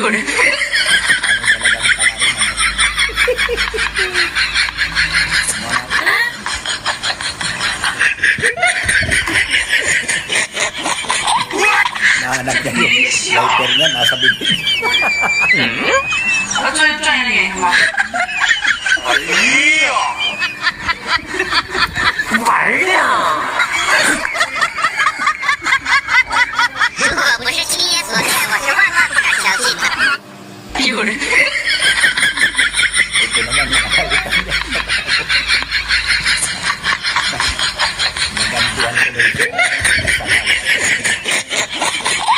করে Nanganap niya yung lighter niya, nasa bibig. 我终于赚钱了，给你看吧。哎呀，玩儿呀！